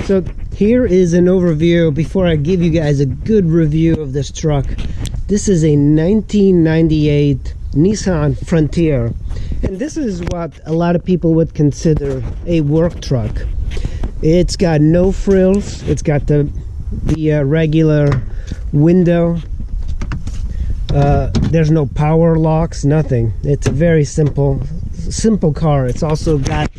So here is an overview before I give you guys a good review of this truck. This is a 1998 Nissan Frontier, and this is what a lot of people would consider a work truck. It's got no frills. It's got the regular window. There's no power locks, nothing. It's a very simple car. It's also got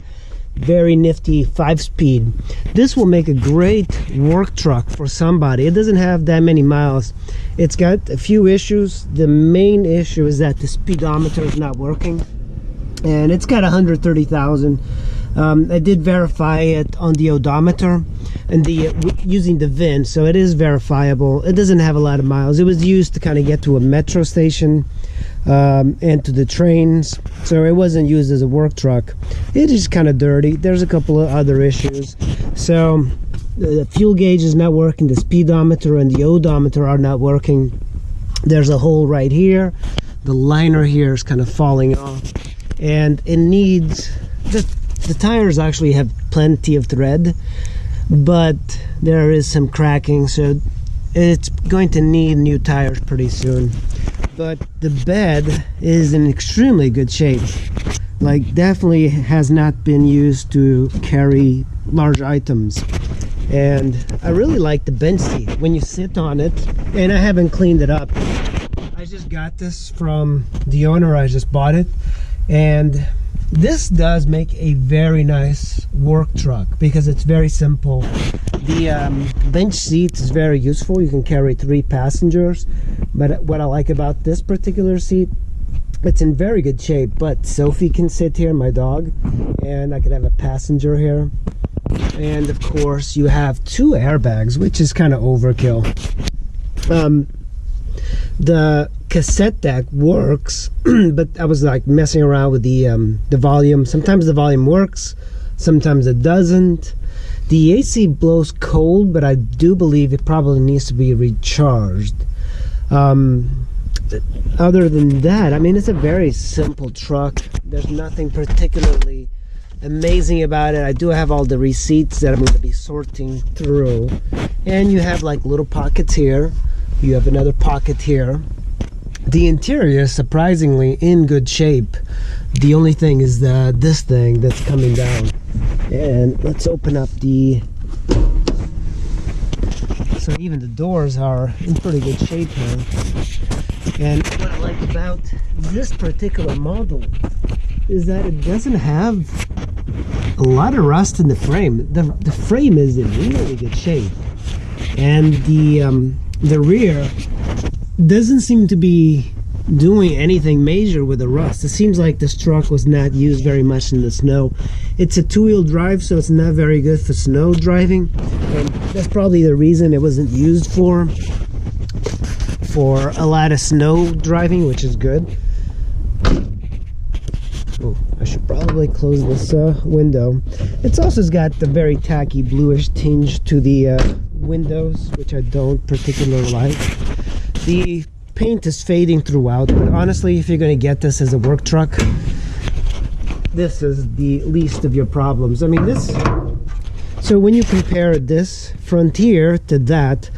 very nifty 5-speed. This will make a great work truck for somebody. It doesn't have that many miles. It's got a few issues. The main issue is that the speedometer is not working, and it's got 130,000. I did verify it on the odometer and using the VIN, so it is verifiable. It doesn't have a lot of miles. It was used to kind of get to a metro station and to the trains, so it wasn't used as a work truck. It is kind of dirty. There's a couple of other issues. So the fuel gauge is not working, the speedometer and the odometer are not working. There's a hole right here. The liner here is kind of falling off, and it needs the tires actually have plenty of tread, but there is some cracking, so it's going to need new tires pretty soon. But the bed is in extremely good shape. Like, definitely has not been used to carry large items. And I really like the bench seat when you sit on it, and I haven't cleaned it up. I just got this from the owner. I just bought it, and this does make a very nice work truck because it's very simple. The bench seat is very useful. You can carry 3 passengers, but what I like about this particular seat, it's in very good shape. But Sophie can sit here, my dog, and I could have a passenger here. And of course you have 2 airbags, which is kind of overkill. The cassette deck works, but I was like messing around with the volume. Sometimes the volume works, sometimes it doesn't. The AC blows cold, but I do believe it probably needs to be recharged. Other than that, I mean, it's a very simple truck. There's nothing particularly amazing about it. I do have all the receipts that I'm going to be sorting through, and you have like little pockets here. You have another pocket here. The interior is surprisingly in good shape. The only thing is this thing that's coming down. And let's open up so even the doors are in pretty good shape now. And what I like about this particular model is that it doesn't have a lot of rust in the frame. The frame is in really good shape, and the rear doesn't seem to be doing anything major with the rust. It seems like this truck was not used very much in the snow. It's a 2-wheel drive, so it's not very good for snow driving, and that's probably the reason it wasn't used for a lot of snow driving, which is good. Oh, I should probably close this window. It's also got the very tacky bluish tinge to the windows, which I don't particularly like. The paint is fading throughout, but honestly, if you're going to get this as a work truck, this is the least of your problems. I mean, so when you compare this Frontier to that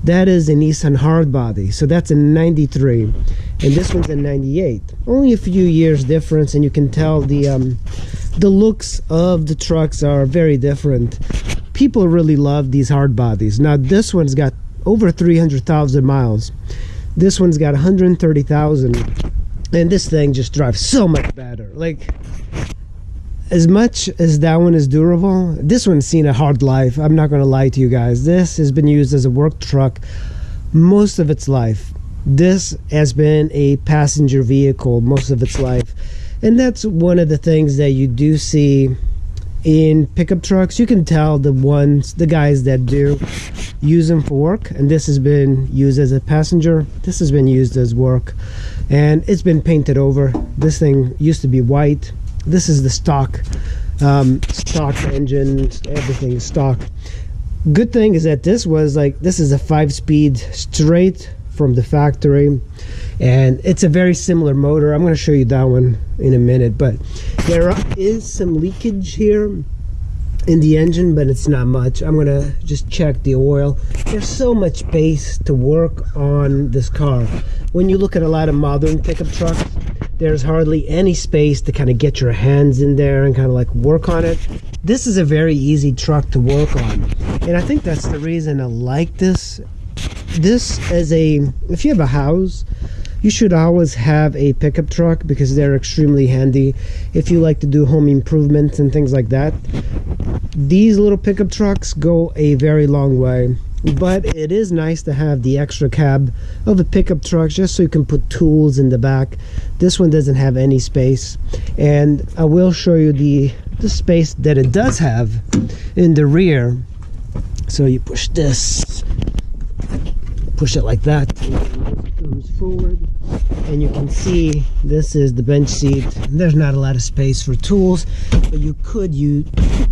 is a Nissan hardbody. So that's a 93, and this one's a 98. Only a few years difference, and you can tell the looks of the trucks are very different. People really love these hard bodies. Now this one's got over 300,000 miles. This one's got 130,000, and this thing just drives so much better. Like, as much as that one is durable, this one's seen a hard life. I'm not going to lie to you guys. This has been used as a work truck most of its life. This has been a passenger vehicle most of its life, and that's one of the things that you do see in pickup trucks. You can tell the guys that do use them for work, and this has been used as a passenger. This has been used as work, and it's been painted over. This thing used to be white. This is the stock engine. Everything is stock. Good thing is that this is a 5-speed straight from the factory, and it's a very similar motor. I'm going to show you that one in a minute, but there is some leakage here in the engine, but it's not much. I'm gonna just check the oil. There's so much space to work on this car. When you look at a lot of modern pickup trucks, there's hardly any space to kind of get your hands in there and kind of like work on it. This is a very easy truck to work on, and I think that's the reason I like this. This as if you have a house, you should always have a pickup truck because they're extremely handy if you like to do home improvements and things like that. These little pickup trucks go a very long way, but it is nice to have the extra cab of a pickup truck just so you can put tools in the back. This one doesn't have any space, and I will show you the space that it does have in the rear. So you push this, push it like that, it comes forward, and you can see this is the bench seat. There's not a lot of space for tools, but you could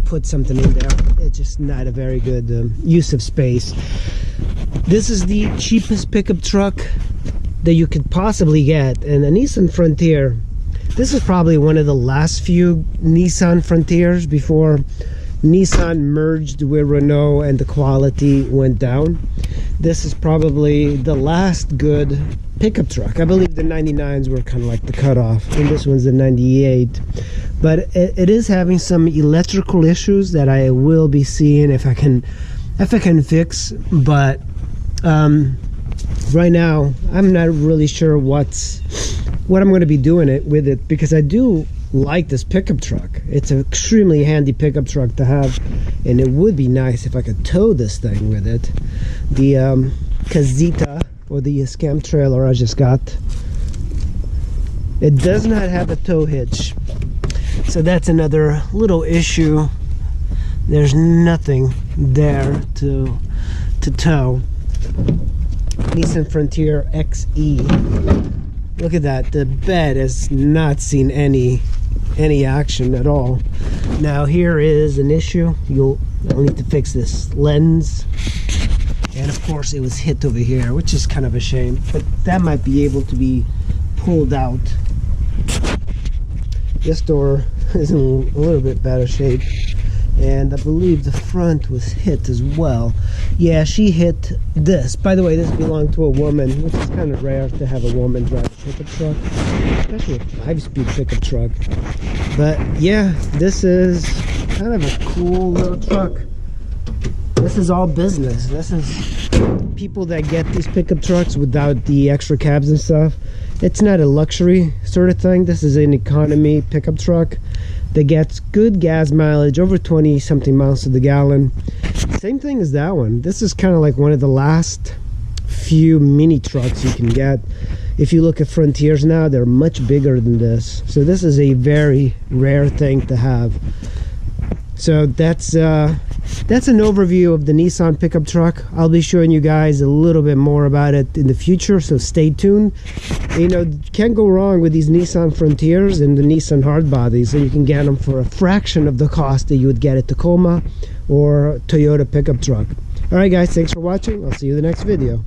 put something in there. It's just not a very good use of space. This is the cheapest pickup truck that you could possibly get, and a Nissan Frontier. This is probably one of the last few Nissan Frontiers before Nissan merged with Renault and the quality went down. This is probably the last good pickup truck. I believe the 99s were kind of like the cutoff, and this one's the 98. But it is having some electrical issues that I will be seeing if I can fix. But right now I'm not really sure what I'm going to be doing with it, because I do like this pickup truck. It's an extremely handy pickup truck to have, and it would be nice if I could tow this thing with it. The Casita, or the Scam trailer I just got, it does not have a tow hitch, so that's another little issue. There's nothing there to tow. Nissan Frontier XE. Look at that. The bed has not seen any action at all. Now here is an issue. I'll need to fix this lens, and of course it was hit over here, which is kind of a shame, but that might be able to be pulled out. This door is in a little bit better shape, and I believe the front was hit as well. Yeah, she hit this. By the way, this belonged to a woman, which is kind of rare to have a woman drive a pickup truck, especially a 5-speed pickup truck. But yeah, this is kind of a cool little truck. This is all business. This is people that get these pickup trucks without the extra cabs and stuff. It's not a luxury sort of thing. This is an economy pickup truck that gets good gas mileage, over 20 something miles to the gallon. Same thing as that one. This is kind of like one of the last few mini trucks you can get. If you look at Frontiers now, they're much bigger than this, so this is a very rare thing to have. So that's an overview of the Nissan pickup truck. I'll be showing you guys a little bit more about it in the future, so stay tuned. You know, can't go wrong with these Nissan Frontiers and the Nissan hardbodies, and you can get them for a fraction of the cost that you would get a Tacoma or Toyota pickup truck. Alright guys, thanks for watching. I'll see you in the next video.